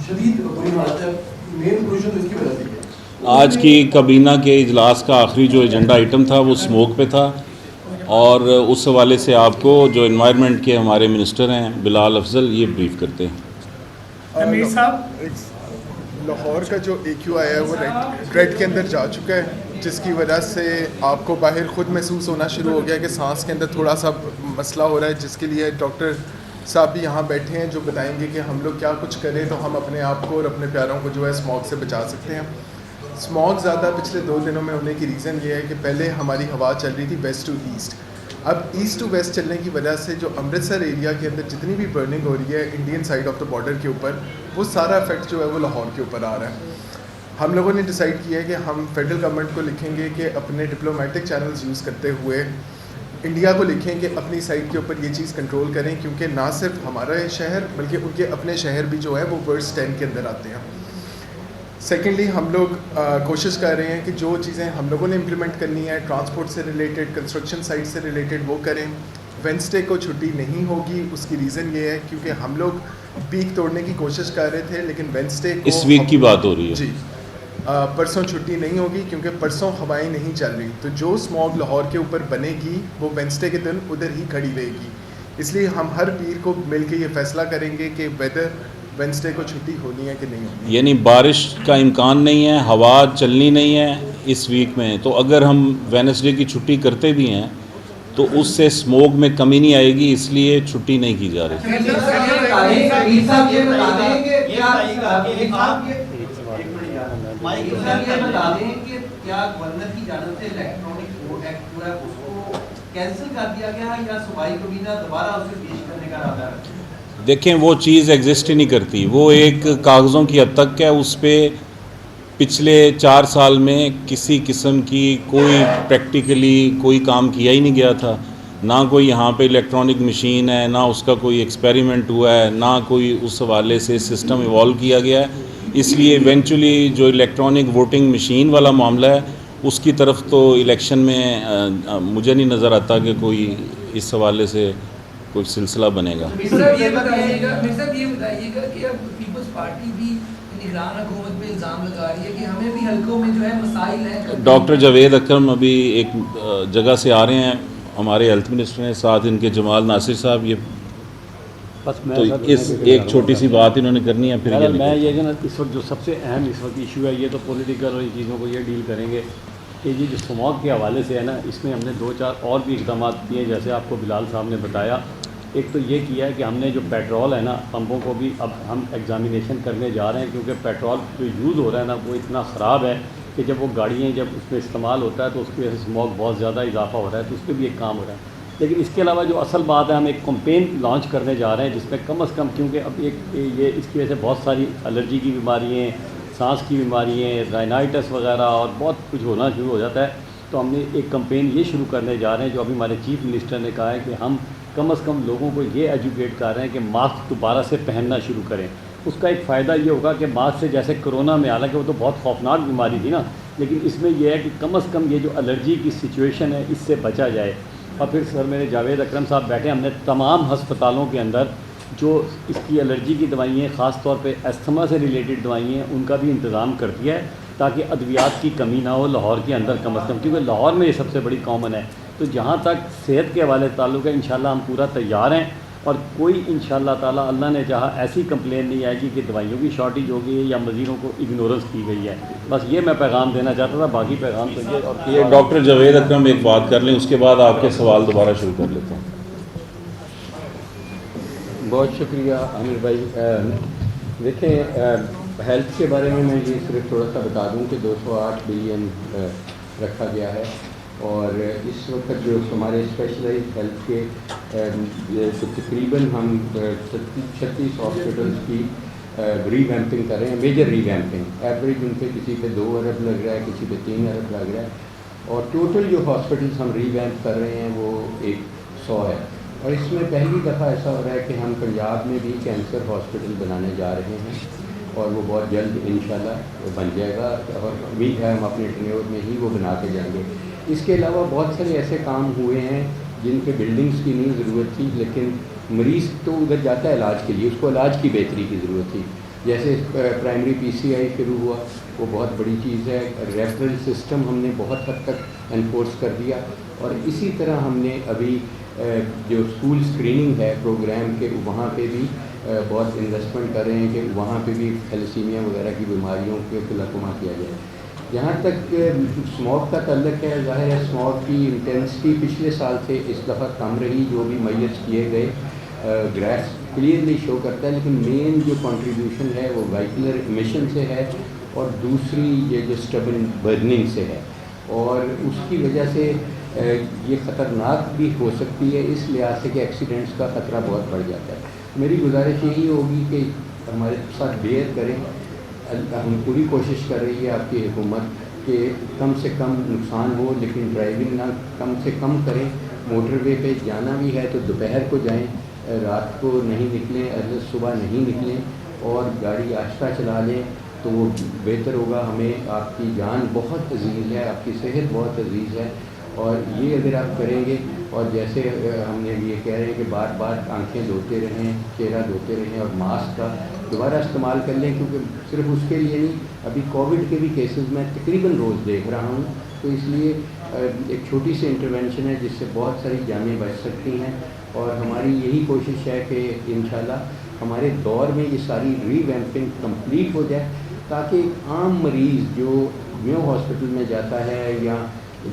شدید بری حالت ہے. مین پولوشن تو اس کی وجہ سے ہے. آج کی کابینہ کے اجلاس کا آخری جو ایجنڈا آئٹم تھا وہ اسموک پہ تھا، اور اس حوالے سے آپ کو جو انوائرمنٹ کے ہمارے منسٹر ہیں بلال افضل یہ بریف کرتے ہیں. امیر صاحب، لاہور کا جو AQI ہے وہ ریڈ کے اندر جا چکا ہے، جس کی وجہ سے آپ کو باہر خود محسوس ہونا شروع ہو گیا کہ سانس کے اندر تھوڑا سا مسئلہ ہو رہا ہے، جس کے لیے ڈاکٹر صاحب بھی یہاں بیٹھے ہیں جو بتائیں گے کہ ہم لوگ کیا کچھ کریں تو ہم اپنے آپ کو اور اپنے پیاروں کو جو ہے اسموگ سے بچا سکتے ہیں. اسموگ زیادہ پچھلے 2 دنوں میں ہونے کی ریزن یہ ہے کہ پہلے ہماری ہوا چل رہی تھی ویسٹ ٹو ایسٹ. اب ایسٹ ٹو ویسٹ چلنے کی وجہ سے جو امرتسر ایریا کے اندر جتنی بھی برننگ ہو رہی ہے Indian side of the border کے اوپر، وہ سارا افیکٹ جو ہے وہ لاہور کے اوپر آ رہا ہے. ہم لوگوں نے ڈیسائیڈ کیا ہے کہ ہم فیڈرل گورنمنٹ کو لکھیں گے کہ اپنے ڈپلومیٹک چینلز یوز کرتے ہوئے انڈیا کو لکھیں کہ اپنی سائڈ کے اوپر یہ چیز کنٹرول کریں، کیونکہ نہ صرف ہمارا شہر بلکہ ان کے اپنے شہر بھی جو ہے وہ ورسٹ 10 کے اندر آتے ہیں. سیکنڈلی ہم لوگ کوشش کر رہے ہیں کہ جو چیزیں ہم لوگوں نے امپلیمنٹ کرنی ہے ٹرانسپورٹ سے ریلیٹڈ، کنسٹرکشن سائٹ سے ریلیٹڈ، وہ کریں. وینسڈے کو چھٹی نہیں ہوگی، اس کی ریزن یہ ہے کیونکہ ہم لوگ پیک توڑنے کی کوشش کر رہے تھے، لیکن وینسڈے کو اس ویک کی بات ہو رہی ہے جی پرسوں چھٹی نہیں ہوگی کیونکہ پرسوں ہوائیں نہیں چل رہی. تو جو اسموگ لاہور کے اوپر بنے گی وہ وینسڈے کے دن ادھر ہی کھڑی رہے گی. اس لیے ہم ہر پیر کو مل کے یہ فیصلہ کریں گے کہ ویدر وینسڈے کو چھٹی ہونی ہے کہ نہیں ہونی. یعنی بارش کا امکان نہیں ہے، ہوا چلنی نہیں ہے اس ویک میں، تو اگر ہم وینسڈے کی چھٹی کرتے بھی ہیں تو اس سے اسموگ میں کمی نہیں آئے گی، اس لیے چھٹی نہیں کی جا رہی. دیکھیں وہ چیز ایگزسٹ ہی نہیں کرتی، وہ ایک کاغذوں کی حد تک ہے. اس پہ پچھلے 4 سال میں کسی قسم کی کوئی پریکٹیکلی کوئی کام کیا ہی نہیں گیا تھا. نہ کوئی یہاں پہ الیکٹرانک مشین ہے، نہ اس کا کوئی ایکسپیریمنٹ ہوا ہے، نہ کوئی اس حوالے سے سسٹم ایوالو کیا گیا ہے. اس لیے ایونچولی جو الیکٹرانک ووٹنگ مشین والا معاملہ ہے اس کی طرف تو الیکشن میں مجھے نہیں نظر آتا کہ کوئی اس حوالے سے کوئی سلسلہ بنے گا. یہ بتائیے گا کہ اب پیپلز پارٹی بھی نگران حکومت پہ الزام لگا رہی ہے کہ ہمیں بھی حلقوں میں جو ہے مسائل ہیں. ڈاکٹر جاوید اکرم ابھی ایک جگہ سے آ رہے ہیں، ہمارے ہیلتھ منسٹر ہیں، ساتھ ان کے جمال ناصر صاحب. یہ تو اس ایک چھوٹی سی بات انہوں نے کرنی ہے. پھر میں یہ کہ نا اس وقت جو سب سے اہم اس وقت ایشو ہے یہ تو پولیٹیکل اور ان چیزوں کو یہ ڈیل کریں گے کہ یہ جو اسموگ کے حوالے سے ہے نا، اس میں ہم نے 2-4 اور بھی اقدامات کیے جیسے آپ کو بلال صاحب نے بتایا. ایک تو یہ کیا ہے کہ ہم نے جو پیٹرول ہے نا پمپوں کو بھی اب ہم ایگزامینیشن کرنے جا رہے ہیں، کیونکہ پیٹرول جو یوز ہو رہا ہے نا وہ اتنا خراب ہے کہ جب وہ گاڑیاں جب اس میں استعمال ہوتا ہے تو اس کی وجہ سے اسموگ بہت زیادہ اضافہ ہو رہا ہے. تو اس پہ بھی ایک کام ہو رہا ہے. لیکن اس کے علاوہ جو اصل بات ہے ہم ایک کمپین لانچ کرنے جا رہے ہیں جس میں کم از کم، کیونکہ اب یہ اس کی وجہ سے بہت ساری الرجی کی بیماری ہیں، سانس کی بیماری ہیں، رائنائٹس وغیرہ اور بہت کچھ ہونا شروع ہو جاتا ہے. تو ہم نے ایک کمپین یہ شروع کرنے جا رہے ہیں جو ابھی ہمارے چیف منسٹر نے کہا ہے کہ ہم کم از کم لوگوں کو یہ ایجوکیٹ کر رہے ہیں کہ ماسک دوبارہ سے پہننا شروع کریں. اس کا ایک فائدہ یہ ہوگا کہ ماسک سے جیسے کرونا میں، حالانکہ وہ تو بہت خوفناک بیماری تھی نا، لیکن اس میں یہ ہے کہ کم از کم یہ جو الرجی کی سچویشن ہے اس سے بچا جائے. اور پھر سر میرے جاوید اکرم صاحب بیٹھے، ہم نے تمام ہسپتالوں کے اندر جو اس کی الرجی کی دوائیں خاص طور پہ استھما سے ریلیٹڈ دوائیں ہیں ان کا بھی انتظام کر دیا ہے تاکہ ادویات کی کمی نہ ہو لاہور کے اندر کم از کم، کیونکہ لاہور میں یہ سب سے بڑی کامن ہے. تو جہاں تک صحت کے حوالے تعلق ہے انشاءاللہ ہم پورا تیار ہیں، اور کوئی انشاءاللہ تعالی اللہ نے چاہا ایسی کمپلین نہیں آئے گی کہ دوائیوں کی شارٹیج ہو گئی ہے یا مریضوں کو اگنورنس کی گئی ہے. بس یہ میں پیغام دینا چاہتا تھا، باقی پیغام تو یہ. اور یہ ڈاکٹر جاوید اکرم ایک بات کر لیں، اس کے بعد آپ کے سوال دوبارہ شروع کر لیتا ہوں. بہت شکریہ عامر بھائی. دیکھیں ہیلتھ کے بارے میں یہ صرف تھوڑا سا بتا دوں کہ 208 بلین رکھا گیا ہے، اور اس وقت جو ہمارے اسپیشلائز ہیلتھ کے تقریباً ہم 36 ہاسپٹلس کی ری ویمپنگ کر رہے ہیں، میجر ری ویمپنگ. ایوریج ان پہ کسی پہ 2 ارب لگ رہا ہے، کسی پہ 3 ارب لگ رہا ہے، اور ٹوٹل جو ہاسپٹلس ہم ری ویمپ کر رہے ہیں وہ 100 ہے. اور اس میں پہلی دفعہ ایسا ہو رہا ہے کہ ہم پنجاب میں بھی کینسر ہاسپٹل بنانے جا رہے ہیں، اور وہ بہت جلد انشاءاللہ وہ بن جائے گا، اور امید ہے ہم اپنے ٹینیور میں ہی وہ بنا کے جائیں گے. اس کے علاوہ بہت سارے ایسے کام ہوئے ہیں جن کے بلڈنگز کی نہیں ضرورت تھی، لیکن مریض تو ادھر جاتا ہے علاج کے لیے، اس کو علاج کی بہتری کی ضرورت تھی، جیسے پرائمری PCI شروع ہوا، وہ بہت بڑی چیز ہے. ریفرل سسٹم ہم نے بہت حد تک انفورس کر دیا، اور اسی طرح ہم نے ابھی جو اسکول اسکریننگ ہے پروگرام کے، وہاں پہ بھی بہت انویسٹمنٹ کر رہے ہیں کہ وہاں پہ بھی تھیلیسیمیا وغیرہ کی بیماریوں کے خلاکما کیا جائے. جہاں تک اسموگ کا تعلق ہے، ظاہر ہے اسموگ کی انٹینسٹی پچھلے سال سے اس دفعہ کم رہی، جو بھی میئرس کیے گئے گراف کلیئرلی شو کرتا ہے. لیکن مین جو کنٹریبیوشن ہے وہ وائکولر ایمیشن سے ہے، اور دوسری یہ جو اسٹبن برننگ سے ہے، اور اس کی وجہ سے یہ خطرناک بھی ہو سکتی ہے اس لحاظ سے کہ ایکسیڈنٹس کا خطرہ بہت بڑھ جاتا ہے. میری گزارش یہی ہوگی کہ ہمارے ساتھ بیئر کریں. ہم پوری کوشش کر رہی ہے آپ کی حکومت کہ کم سے کم نقصان ہو، لیکن ڈرائیونگ نہ کم سے کم کریں. موٹر وے پہ جانا بھی ہے تو دوپہر کو جائیں، رات کو نہیں نکلیں، ارلی صبح نہیں نکلیں، اور گاڑی آہستہ چلا لیں تو وہ بہتر ہوگا. ہمیں آپ کی جان بہت عزیز ہے، آپ کی صحت بہت عزیز ہے، اور یہ اگر آپ کریں گے، اور جیسے ہم نے یہ کہہ رہے ہیں کہ بار بار آنکھیں دھوتے رہیں، چہرہ دھوتے رہیں، اور ماسک کا دوبارہ استعمال کر لیں، کیونکہ صرف اس کے لیے نہیں، ابھی کووڈ کے بھی کیسز میں تقریباً روز دیکھ رہا ہوں. تو اس لیے ایک چھوٹی سی انٹرونشن ہے جس سے بہت ساری جانیں بچ سکتی ہیں، اور ہماری یہی کوشش ہے کہ انشاءاللہ ہمارے دور میں یہ ساری ری ویمپنگ کمپلیٹ ہو جائے، تاکہ ایک عام مریض جو میو ہاسپٹل میں جاتا ہے، یا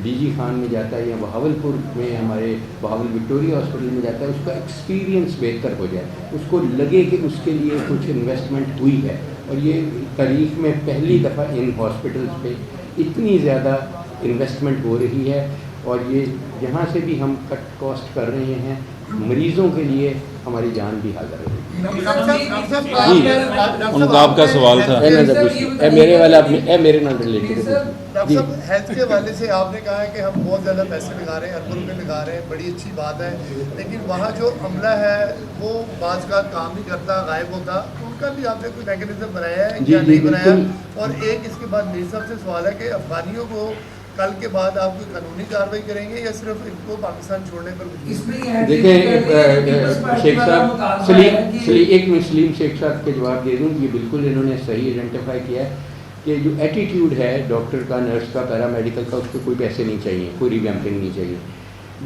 DG خان میں جاتا ہے، یا بہاولپور میں ہمارے بہاول وکٹوریہ ہاسپٹل میں جاتا ہے، اس کا ایکسپیرینس بہتر ہو جائے، اس کو لگے کہ اس کے لیے کچھ انویسٹمنٹ ہوئی ہے. اور یہ تاریخ میں پہلی دفعہ ان ہاسپٹلس پہ اتنی زیادہ انویسٹمنٹ ہو رہی ہے، اور یہ جہاں سے بھی ہم کٹ کاسٹ کر رہے ہیں، مریضوں کے لیے ہماری جان بھی حاضر ہے. جی ان کا آپ کا سوال تھا. میرے والا میرے نال ریلیٹڈ. ڈاکٹر صاحب ہیلتھ کے حوالے سے آپ نے کہا ہے کہ ہم بہت زیادہ پیسے لگا رہے ہیں، اربوں روپے لگا رہے ہیں، بڑی اچھی بات ہے، لیکن وہاں جو عملہ ہے وہ بعض کا کام نہیں کرتا، غائب ہوتا. ان کا بھی آپ نے کوئی میکینزم بنایا ہے یا نہیں بنایا؟ اور ایک اس کے بعد میرے صاحب سے سوال ہے کہ افغانیوں کو کل کے بعد آپ کوئی قانونی کارروائی کریں گے یا صرف ان کو پاکستان چھوڑنے پر؟ دیکھیں شیخ صاحب، ایک میں سلیم شیخ صاحب کے جواب دے دوں. یہ بالکل انہوں نے صحیح آئیڈینٹیفائی کیا ہے کہ جو ایٹیٹیوڈ ہے ڈاکٹر کا، نرس کا، پیرامیڈیکل کا، اس کو کوئی پیسے نہیں چاہیے، کوئی ریویمپنگ نہیں چاہیے.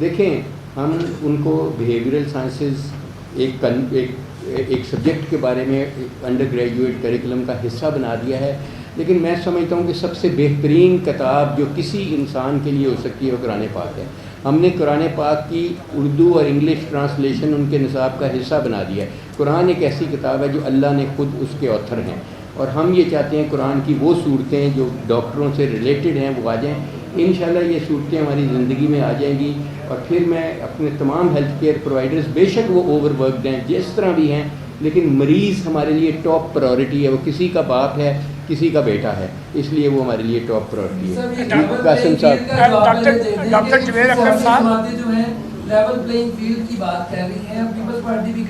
دیکھیں ہم ان کو بیہیویئرل سائنسز ایک سبجیکٹ کے بارے میں انڈر گریجویٹ کریکولم کا حصہ بنا دیا ہے، لیکن میں سمجھتا ہوں کہ سب سے بہترین کتاب جو کسی انسان کے لیے ہو سکتی ہے وہ قرآن پاک ہے. ہم نے قرآن پاک کی اردو اور انگلش ٹرانسلیشن ان کے نصاب کا حصہ بنا دیا ہے. قرآن ایک ایسی کتاب ہے جو اللہ نے خود اس کے آتھر ہیں، اور ہم یہ چاہتے ہیں قرآن کی وہ صورتیں جو ڈاکٹروں سے ریلیٹڈ ہیں وہ آ جائیں. انشاءاللہ یہ صورتیں ہماری زندگی میں آ جائیں گی، اور پھر میں اپنے تمام ہیلتھ کیئر پرووائڈرز، بے شک وہ اوور ورکڈ ہیں جس طرح بھی ہیں، لیکن مریض ہمارے لیے ٹاپ پرائورٹی ہے. وہ کسی کا باپ ہے، کسی کا بیٹا ہے، اس لیے وہ ہمارے لیے ٹاپ پرائورٹی ہے. قاسم صاحب، ڈاکٹر جویر اکرم صاحب جو ہیں لیول پلینگ فیلڈ کی بات کر رہی ہیں، پیپلز پارٹی بھی